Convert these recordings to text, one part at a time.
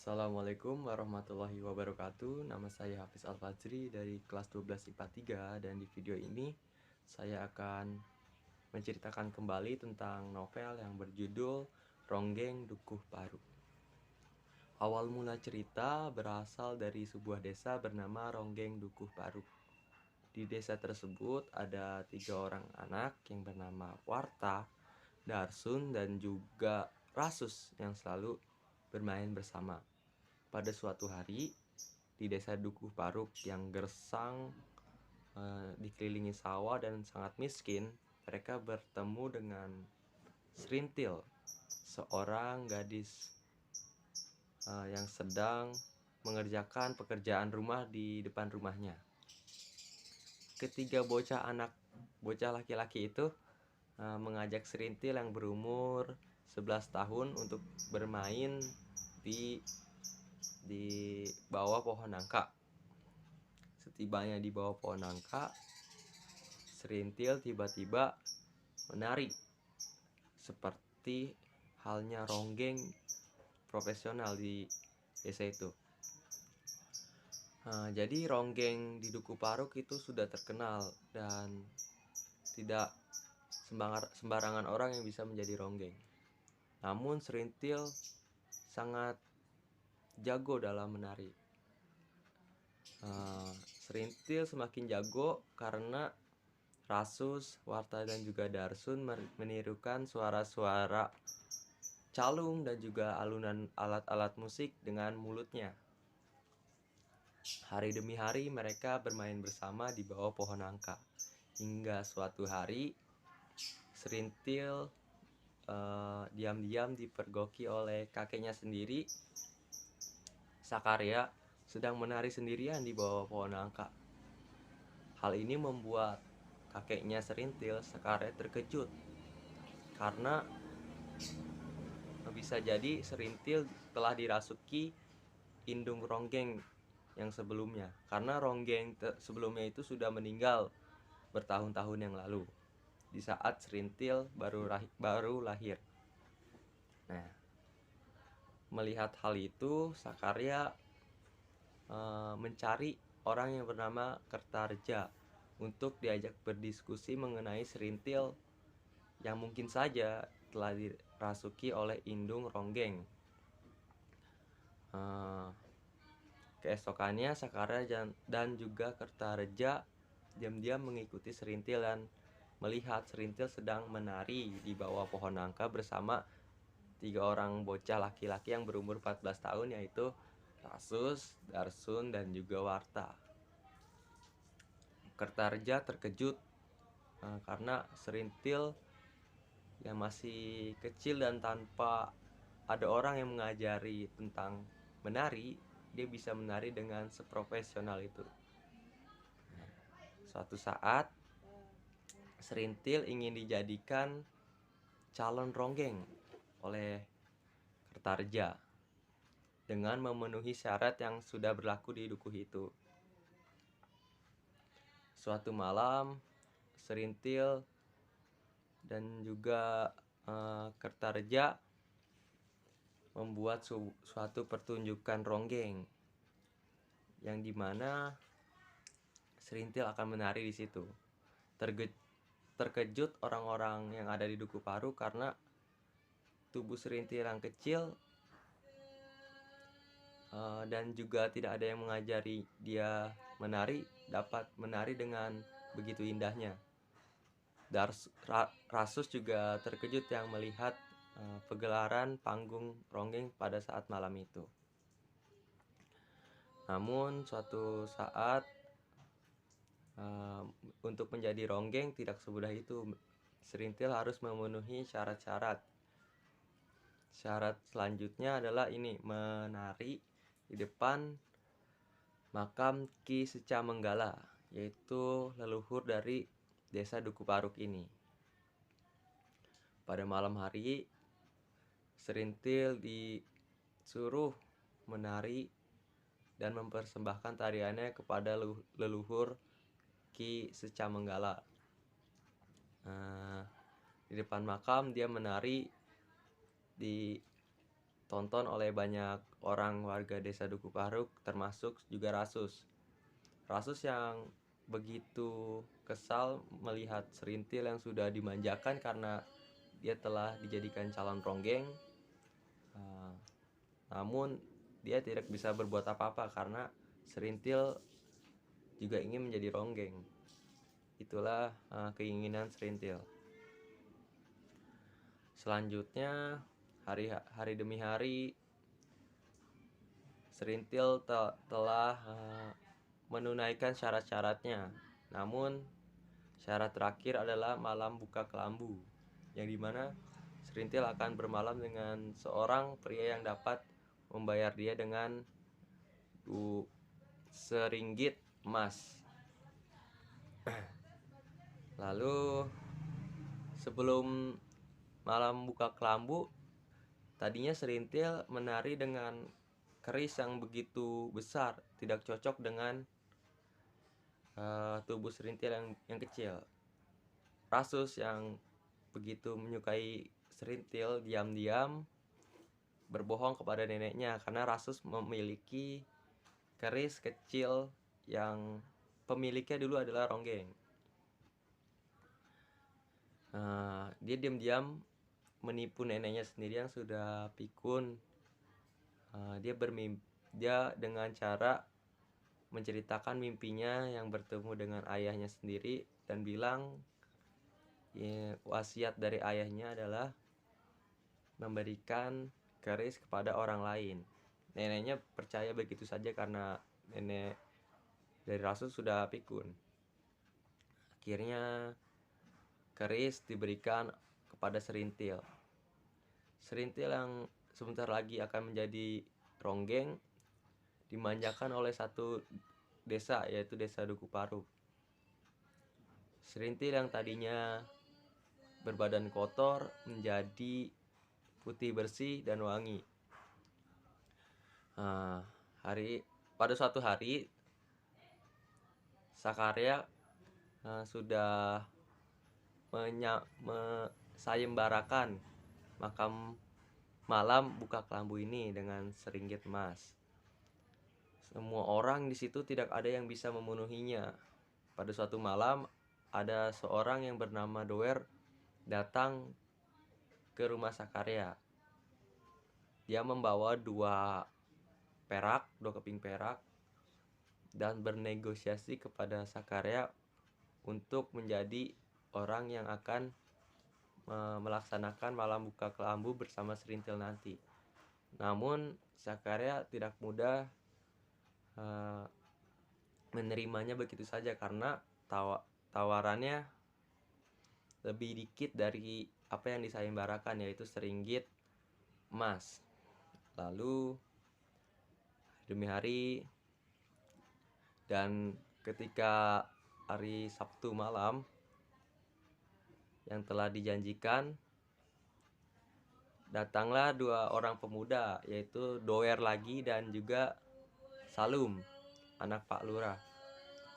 Assalamualaikum warahmatullahi wabarakatuh. Nama saya Hafiz Al-Fajri dari kelas 12 IPA 3, dan di video ini saya akan menceritakan kembali tentang novel yang berjudul Ronggeng Dukuh Paruk. Awal mula cerita berasal dari sebuah desa bernama Ronggeng Dukuh Paruk. Di desa tersebut ada 3 orang anak yang bernama Warta, Darsun, dan juga Rasus yang selalu bermain bersama. Pada suatu hari, di desa Dukuh Paruk yang gersang, dikelilingi sawah dan sangat miskin, mereka bertemu dengan Serintil, seorang gadis yang sedang mengerjakan pekerjaan rumah di depan rumahnya. Ketiga bocah laki-laki itu mengajak Serintil yang berumur 11 tahun untuk bermain di bawah pohon nangka. Setibanya di bawah pohon nangka, Serintil tiba-tiba menari seperti halnya ronggeng profesional di desa itu. Jadi ronggeng di Dukuh Paruk itu sudah terkenal dan tidak sembarangan orang yang bisa menjadi ronggeng. Namun Serintil sangat jago dalam menari. Serintil semakin jago karena Rasus, Warta, dan juga Darsun menirukan suara-suara calung dan juga alunan alat-alat musik dengan mulutnya. Hari demi hari mereka bermain bersama di bawah pohon nangka. Hingga suatu hari Serintil diam-diam dipergoki oleh kakeknya sendiri, Sakarya, sedang menari sendirian di bawah pohon nangka. Hal ini membuat kakeknya Serintil, Sakarya, terkejut karena bisa jadi Serintil telah dirasuki indung ronggeng yang sebelumnya, karena ronggeng sebelumnya itu sudah meninggal bertahun-tahun yang lalu di saat Serintil baru lahir. Nah, melihat hal itu, Sakarya mencari orang yang bernama Kertareja untuk diajak berdiskusi mengenai Serintil yang mungkin saja telah dirasuki oleh indung ronggeng. Keesokannya Sakarya dan juga Kertareja diam-diam mengikuti Serintil dan melihat Serintil sedang menari di bawah pohon nangka bersama 3 orang bocah laki-laki yang berumur 14 tahun, yaitu Rasus, Darsun, dan juga Warta. Kertareja terkejut karena Serintil yang masih kecil dan tanpa ada orang yang mengajari tentang menari, dia bisa menari dengan seprofesional itu. Suatu saat Serintil ingin dijadikan calon ronggeng oleh Kertareja dengan memenuhi syarat yang sudah berlaku di dukuh itu. Suatu malam Serintil dan juga Kertareja membuat suatu pertunjukan ronggeng yang dimana Serintil akan menari di situ. Terkejut orang-orang yang ada di Dukuh Paruk karena tubuh Serintil yang kecil dan juga tidak ada yang mengajari dia menari dapat menari dengan begitu indahnya. Rasus juga terkejut yang melihat pegelaran panggung ronggeng pada saat malam itu. Namun suatu saat untuk menjadi ronggeng tidak semudah itu. Serintil harus memenuhi syarat-syarat. Syarat selanjutnya adalah ini, menari di depan makam Ki Secamenggala, yaitu leluhur dari desa Dukuh Paruk ini. Pada malam hari, Serintil disuruh menari dan mempersembahkan tariannya kepada leluhur Ki Secamenggala. Di depan makam dia menari di ditonton oleh banyak orang warga desa Duku Paruk, termasuk juga Rasus. Rasus yang begitu kesal melihat Serintil yang sudah dimanjakan karena dia telah dijadikan calon ronggeng. Namun dia tidak bisa berbuat apa-apa karena Serintil juga ingin menjadi ronggeng. Itulah keinginan Serintil. Selanjutnya hari demi hari Serintil telah menunaikan syarat-syaratnya. Namun syarat terakhir adalah malam buka kelambu, yang dimana Serintil akan bermalam dengan seorang pria yang dapat membayar dia dengan seringgit emas. Lalu sebelum malam buka kelambu, tadinya Serintil menari dengan keris yang begitu besar, tidak cocok dengan tubuh Serintil yang kecil. Rasus yang begitu menyukai Serintil diam-diam berbohong kepada neneknya karena Rasus memiliki keris kecil yang pemiliknya dulu adalah ronggeng. Dia diam-diam menipu neneknya sendiri yang sudah pikun. Dia dengan cara menceritakan mimpinya yang bertemu dengan ayahnya sendiri dan bilang wasiat dari ayahnya adalah memberikan keris kepada orang lain. Neneknya percaya begitu saja karena nenek dari Rasul sudah pikun. Akhirnya keris diberikan kepada Serintil. Serintil yang sebentar lagi akan menjadi ronggeng dimanjakan oleh satu desa, yaitu desa Duku Paruk. Serintil yang tadinya berbadan kotor menjadi putih bersih dan wangi. Pada suatu hari Sakarya sudah sayembarakan makam malam buka kelambu ini dengan seringgit emas. Semua orang di situ tidak ada yang bisa memenuhinya. Pada suatu malam ada seorang yang bernama Doer datang ke rumah Sakarya. Dia membawa dua keping perak dan bernegosiasi kepada Sakarya untuk menjadi orang yang akan melaksanakan malam buka kelambu bersama Serintil nanti. Namun Sakarya tidak mudah menerimanya begitu saja karena tawarannya lebih dikit dari apa yang disayembarakan, yaitu seringgit emas. Lalu demi hari dan ketika hari Sabtu malam yang telah dijanjikan, datanglah dua orang pemuda, yaitu Doer lagi dan juga Salum, anak Pak Lurah.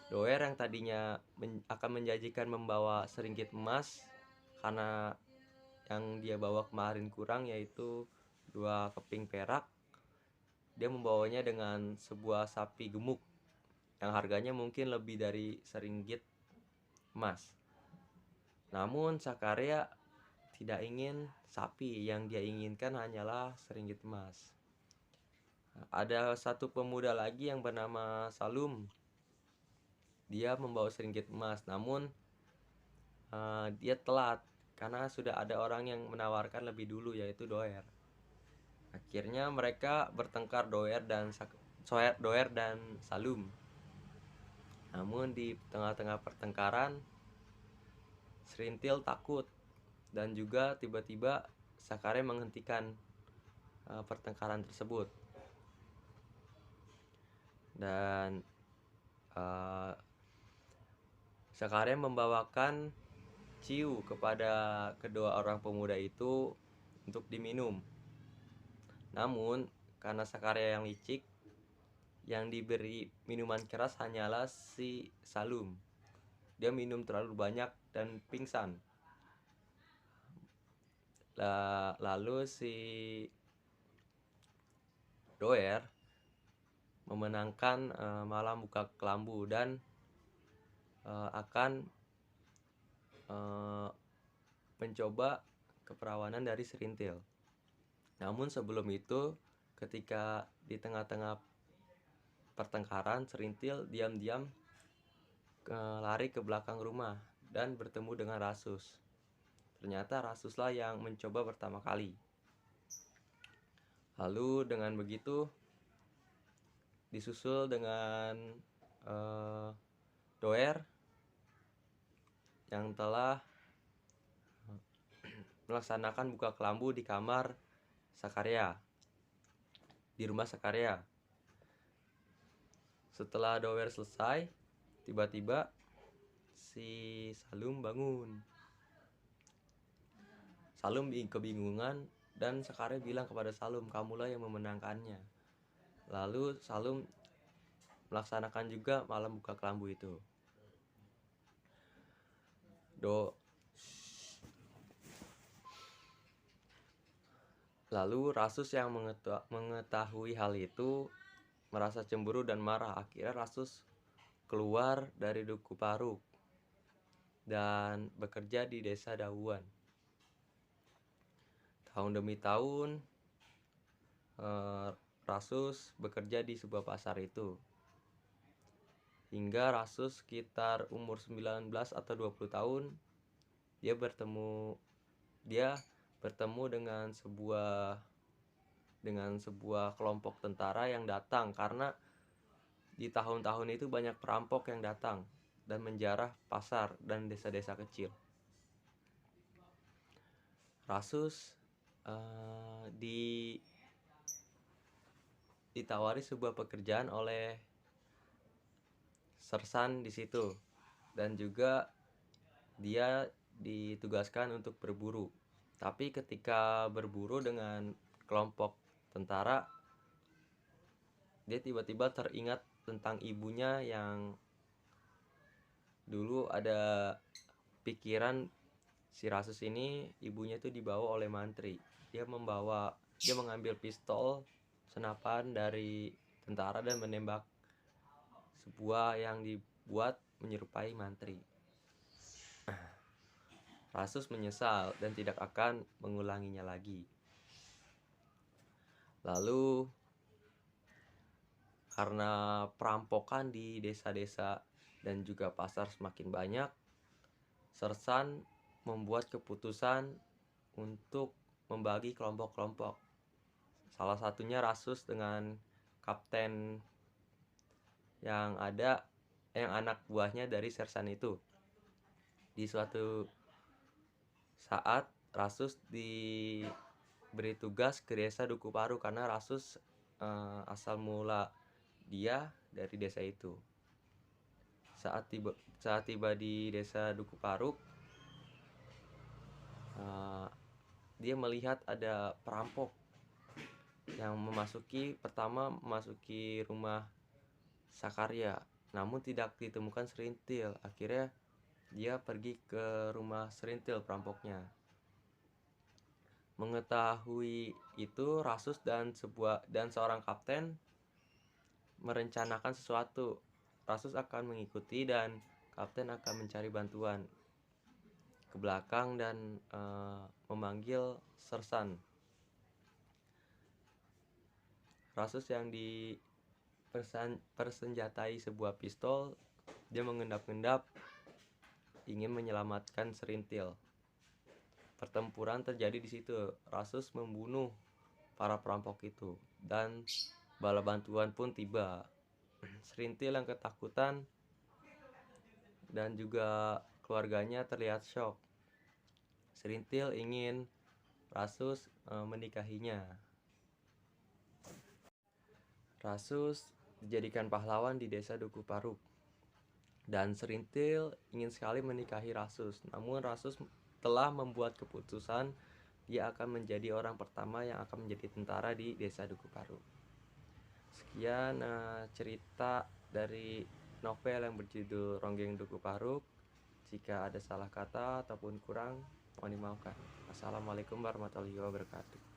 Doer yang tadinya akan menjanjikan membawa seringgit emas karena yang dia bawa kemarin kurang, yaitu 2 keping perak. Dia membawanya dengan sebuah sapi gemuk yang harganya mungkin lebih dari seringgit emas. Namun Sakarya tidak ingin sapi, yang dia inginkan hanyalah seringgit emas. Ada satu pemuda lagi yang bernama Salum. Dia membawa seringgit emas, namun dia telat karena sudah ada orang yang menawarkan lebih dulu, yaitu Doer. Akhirnya mereka bertengkar, Doer dan Salum. Namun di tengah-tengah pertengkaran Serintil takut dan juga tiba-tiba Sakarya menghentikan pertengkaran tersebut. Dan Sakarya membawakan ciu kepada kedua orang pemuda itu untuk diminum. Namun karena Sakarya yang licik, yang diberi minuman keras hanyalah si Salum. Dia minum terlalu banyak dan pingsan. Lalu si Doer memenangkan malam buka kelambu dan akan mencoba keperawanan dari Serintil. Namun sebelum itu, ketika di tengah-tengah pertengkaran, Serintil diam-diam lari ke belakang rumah dan bertemu dengan Rasus. Ternyata Rasuslah yang mencoba pertama kali. Lalu dengan begitu disusul dengan Doer yang telah melaksanakan buka kelambu di kamar Sakarya, di rumah Sakarya. Setelah Doer selesai, tiba-tiba si Salum bangun. Salum kebingungan dan Sakarya bilang kepada Salum, "Kamulah yang memenangkannya." Lalu Salum melaksanakan juga malam buka kelambu itu. Lalu Rasus yang mengetahui hal itu merasa cemburu dan marah. Akhirnya Rasus keluar dari Duku Paruk dan bekerja di desa Dauan. Tahun demi tahun Rasus bekerja di sebuah pasar itu, hingga Rasus sekitar umur 19 atau 20 tahun dia bertemu dengan sebuah kelompok tentara yang datang, karena di tahun-tahun itu banyak perampok yang datang dan menjarah pasar dan desa-desa kecil. Rasus ditawari sebuah pekerjaan oleh Sersan di situ, dan juga dia ditugaskan untuk berburu. Tapi ketika berburu dengan kelompok tentara, dia tiba-tiba teringat tentang ibunya yang dulu ada pikiran si Rasus ini ibunya itu dibawa oleh mantri. Dia mengambil pistol senapan dari tentara dan menembak sebuah yang dibuat menyerupai mantri. Rasus menyesal dan tidak akan mengulanginya lagi. Lalu karena perampokan di desa-desa dan juga pasar semakin banyak, Sersan membuat keputusan untuk membagi kelompok-kelompok. Salah satunya Rasus dengan kapten yang anak buahnya dari Sersan itu. Di suatu saat Rasus diberi tugas ke desa Duku Paruk, karena Rasus asal mula dia dari desa itu. Saat tiba di desa Duku Paruk, dia melihat ada perampok yang memasuki rumah Sakarya, namun tidak ditemukan Serintil. Akhirnya dia pergi ke rumah Serintil, perampoknya. Mengetahui itu, Rasus dan seorang kapten merencanakan sesuatu. Rasus akan mengikuti dan kapten akan mencari bantuan ke belakang dan memanggil Sersan. Rasus yang persenjatai sebuah pistol, dia mengendap-endap ingin menyelamatkan Serintil. Pertempuran terjadi di situ. Rasus membunuh para perampok itu dan bala bantuan pun tiba. Serintil yang ketakutan dan juga keluarganya terlihat shock. Serintil ingin Rasus menikahinya. Rasus dijadikan pahlawan di desa Duku Paruk, dan Serintil ingin sekali menikahi Rasus. Namun Rasus telah membuat keputusan dia akan menjadi orang pertama yang akan menjadi tentara di desa Duku Paruk. Sekian cerita dari novel yang berjudul Ronggeng Duku Paruk. Jika ada salah kata ataupun kurang, mohon dimaafkan. Assalamualaikum warahmatullahi wabarakatuh.